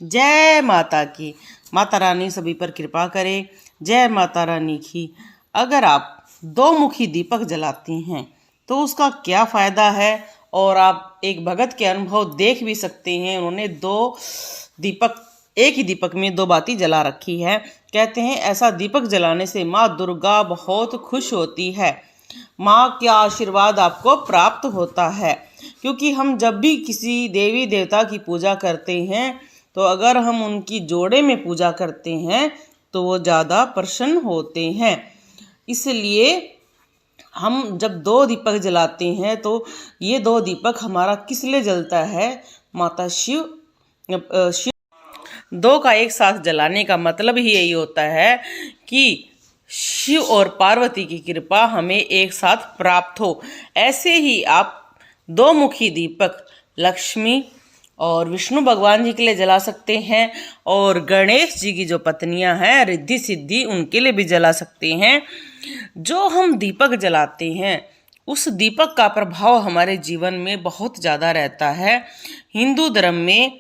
जय माता की। माता रानी सभी पर कृपा करे। जय माता रानी की। अगर आप दो मुखी दीपक जलाती हैं तो उसका क्या फ़ायदा है, और आप एक भगत के अनुभव देख भी सकते हैं। उन्होंने एक ही दीपक में दो बाती जला रखी है। कहते हैं ऐसा दीपक जलाने से माँ दुर्गा बहुत खुश होती है, माँ का आशीर्वाद आपको प्राप्त होता है। क्योंकि हम जब भी किसी देवी देवता की पूजा करते हैं तो अगर हम उनकी जोड़े में पूजा करते हैं तो वो ज़्यादा प्रसन्न होते हैं। इसलिए हम जब दो दीपक जलाते हैं तो ये दो दीपक हमारा किस लिए जलता है? माता शिव दो का एक साथ जलाने का मतलब ही यही होता है कि शिव और पार्वती की कृपा हमें एक साथ प्राप्त हो। ऐसे ही आप दो मुखी दीपक लक्ष्मी और विष्णु भगवान जी के लिए जला सकते हैं, और गणेश जी की जो पत्नियां हैं रिद्धि सिद्धि उनके लिए भी जला सकते हैं। जो हम दीपक जलाते हैं उस दीपक का प्रभाव हमारे जीवन में बहुत ज़्यादा रहता है। हिंदू धर्म में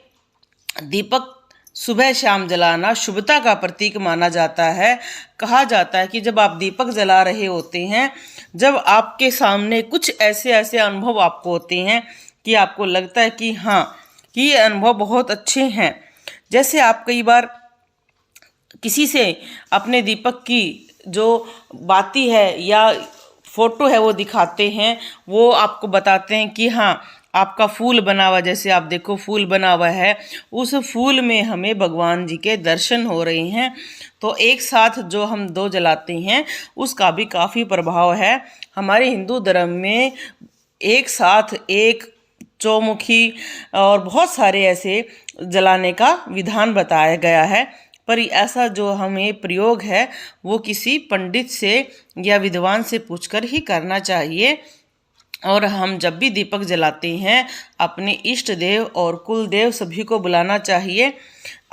दीपक सुबह शाम जलाना शुभता का प्रतीक माना जाता है। कहा जाता है कि जब आप दीपक जला रहे होते हैं, जब आपके सामने कुछ ऐसे ऐसे अनुभव आपको होते हैं कि आपको लगता है कि हाँ कि ये अनुभव बहुत अच्छे हैं। जैसे आप कई बार किसी से अपने दीपक की जो बाती है या फोटो है वो दिखाते हैं, वो आपको बताते हैं कि हाँ आपका फूल बना हुआ, जैसे आप देखो फूल बना हुआ है, उस फूल में हमें भगवान जी के दर्शन हो रहे हैं। तो एक साथ जो हम दो जलाते हैं उसका भी काफ़ी प्रभाव है। हमारे हिंदू धर्म में एक साथ एक चौमुखी और बहुत सारे ऐसे जलाने का विधान बताया गया है। पर ऐसा जो हमें प्रयोग है वो किसी पंडित से या विद्वान से पूछकर ही करना चाहिए। और हम जब भी दीपक जलाते हैं अपने इष्ट देव और कुल देव सभी को बुलाना चाहिए।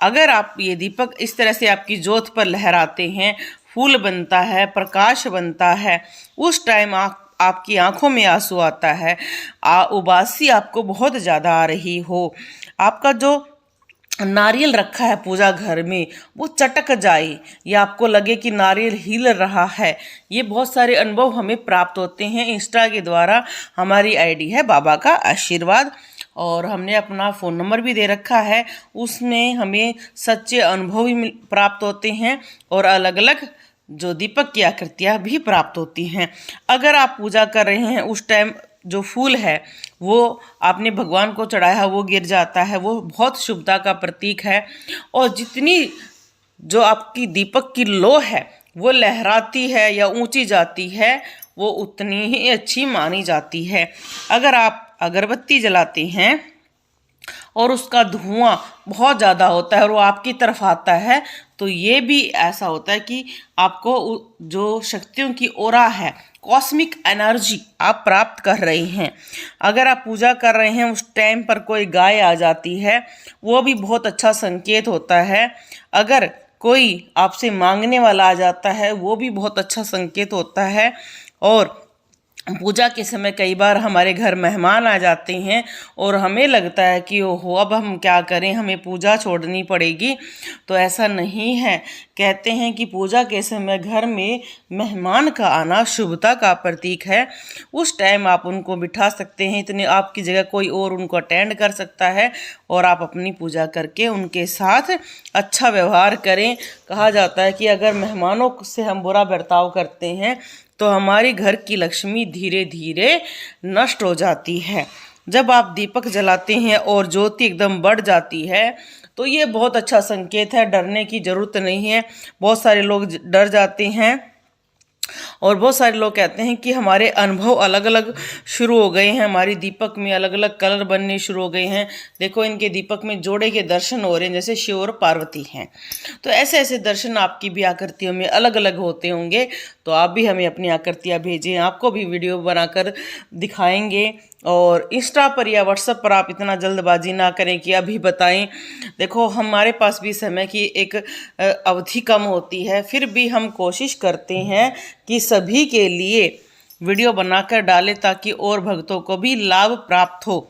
अगर आप ये दीपक इस तरह से आपकी ज्योत पर लहराते हैं, फूल बनता है, प्रकाश बनता है, उस टाइम आपकी आंखों में आंसू आता है, उबासी आपको बहुत ज़्यादा आ रही हो, आपका जो नारियल रखा है पूजा घर में वो चटक जाए या आपको लगे कि नारियल हिल रहा है, ये बहुत सारे अनुभव हमें प्राप्त होते हैं। इंस्टा के द्वारा हमारी आईडी है बाबा का आशीर्वाद, और हमने अपना फ़ोन नंबर भी दे रखा है, उसमें हमें सच्चे अनुभव भी प्राप्त होते हैं और अलग अलग जो दीपक की आकृतियाँ भी प्राप्त होती हैं। अगर आप पूजा कर रहे हैं उस टाइम जो फूल है वो आपने भगवान को चढ़ाया वो गिर जाता है, वो बहुत शुभता का प्रतीक है। और जितनी जो आपकी दीपक की लो है वो लहराती है या ऊंची जाती है वो उतनी ही अच्छी मानी जाती है। अगर आप अगरबत्ती जलाते हैं और उसका धुआं बहुत ज़्यादा होता है और वो आपकी तरफ आता है तो ये भी ऐसा होता है कि आपको जो शक्तियों की ओरा है, कॉस्मिक एनर्जी आप प्राप्त कर रहे हैं। अगर आप पूजा कर रहे हैं उस टाइम पर कोई गाय आ जाती है वो भी बहुत अच्छा संकेत होता है। अगर कोई आपसे मांगने वाला आ जाता है वो भी बहुत अच्छा संकेत होता है। और पूजा के समय कई बार हमारे घर मेहमान आ जाते हैं और हमें लगता है कि ओहो अब हम क्या करें, हमें पूजा छोड़नी पड़ेगी। तो ऐसा नहीं है। कहते हैं कि पूजा के समय घर में मेहमान का आना शुभता का प्रतीक है। उस टाइम आप उनको बिठा सकते हैं, इतने आपकी जगह कोई और उनको अटेंड कर सकता है और आप अपनी पूजा करके उनके साथ अच्छा व्यवहार करें। कहा जाता है कि अगर मेहमानों से हम बुरा बर्ताव करते हैं तो हमारी घर की लक्ष्मी धीरे धीरे नष्ट हो जाती है। जब आप दीपक जलाते हैं और ज्योति एकदम बढ़ जाती है तो ये बहुत अच्छा संकेत है। डरने की ज़रूरत नहीं है। बहुत सारे लोग डर जाते हैं और बहुत सारे लोग कहते हैं कि हमारे अनुभव अलग अलग शुरू हो गए हैं, हमारी दीपक में अलग अलग कलर बनने शुरू हो गए हैं। देखो इनके दीपक में जोड़े के दर्शन हो रहे हैं, जैसे शिव और पार्वती हैं। तो ऐसे ऐसे दर्शन आपकी भी आकृतियों में अलग अलग होते होंगे। तो आप भी हमें अपनी आकृतियाँ भेजें, आपको भी वीडियो बनाकर दिखाएंगे। और इंस्टा पर या व्हाट्सएप पर आप इतना जल्दबाजी ना करें कि अभी बताएं। देखो हमारे पास भी समय की एक अवधि कम होती है, फिर भी हम कोशिश करते हैं कि सभी के लिए वीडियो बनाकर डालें ताकि और भक्तों को भी लाभ प्राप्त हो।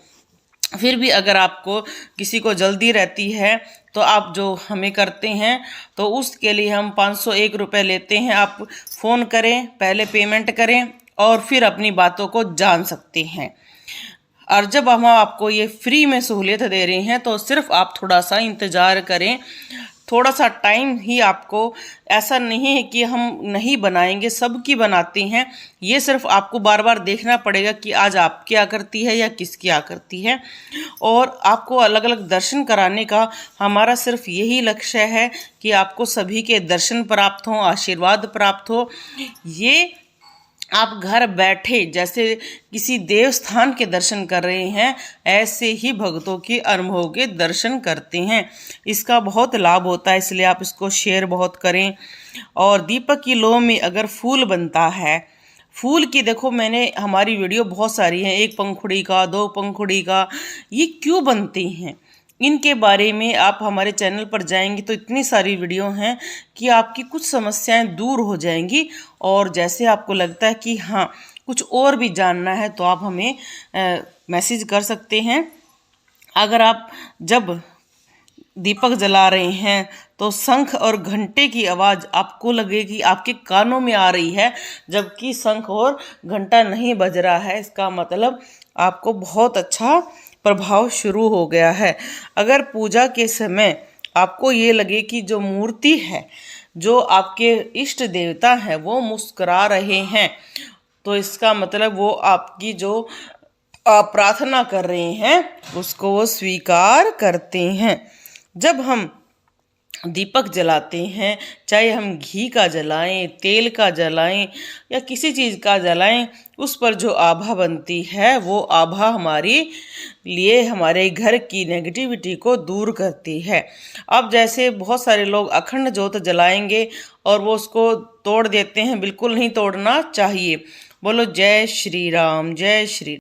फिर भी अगर आपको किसी को जल्दी रहती है तो आप जो हमें करते हैं तो उसके लिए हम 501 रुपये लेते हैं। आप फ़ोन करें, पहले पेमेंट करें और फिर अपनी बातों को जान सकते हैं। और जब हम आपको ये फ्री में सहूलियत दे रहे हैं तो सिर्फ आप थोड़ा सा इंतज़ार करें, थोड़ा सा टाइम ही आपको, ऐसा नहीं है कि हम नहीं बनाएंगे, सबकी बनाते हैं। ये सिर्फ आपको बार बार देखना पड़ेगा कि आज आप क्या करती है या किस क्या करती है। और आपको अलग अलग दर्शन कराने का हमारा सिर्फ यही लक्ष्य है कि आपको सभी के दर्शन प्राप्त हों, आशीर्वाद प्राप्त हो। ये आप घर बैठे जैसे किसी देव स्थान के दर्शन कर रहे हैं, ऐसे ही भक्तों के अनुभव के दर्शन करते हैं। इसका बहुत लाभ होता है, इसलिए आप इसको शेयर बहुत करें। और दीपक की लौ में अगर फूल बनता है, फूल की देखो मैंने हमारी वीडियो बहुत सारी हैं, 1 पंखुड़ी का, 2 पंखुड़ी का, ये क्यों बनते हैं इनके बारे में आप हमारे चैनल पर जाएंगे तो इतनी सारी वीडियो हैं कि आपकी कुछ समस्याएं दूर हो जाएंगी। और जैसे आपको लगता है कि हाँ कुछ और भी जानना है तो आप हमें मैसेज कर सकते हैं। अगर आप जब दीपक जला रहे हैं तो शंख और घंटे की आवाज़ आपको लगेगी आपके कानों में आ रही है, जबकि शंख और घंटा नहीं बज रहा है। इसका मतलब आपको बहुत अच्छा प्रभाव शुरू हो गया है। अगर पूजा के समय आपको ये लगे कि जो मूर्ति है, जो आपके इष्ट देवता हैं, वो मुस्कुरा रहे हैं, तो इसका मतलब वो आपकी जो आप प्रार्थना कर रहे हैं उसको वो स्वीकार करते हैं। जब हम दीपक जलाते हैं, चाहे हम घी का जलाएं, तेल का जलाएं या किसी चीज़ का जलाएं, उस पर जो आभा बनती है वो आभा हमारे लिए हमारे घर की नेगेटिविटी को दूर करती है। अब जैसे बहुत सारे लोग अखंड ज्योत जलाएंगे और वो उसको तोड़ देते हैं, बिल्कुल नहीं तोड़ना चाहिए। बोलो जय श्री राम, जय श्री।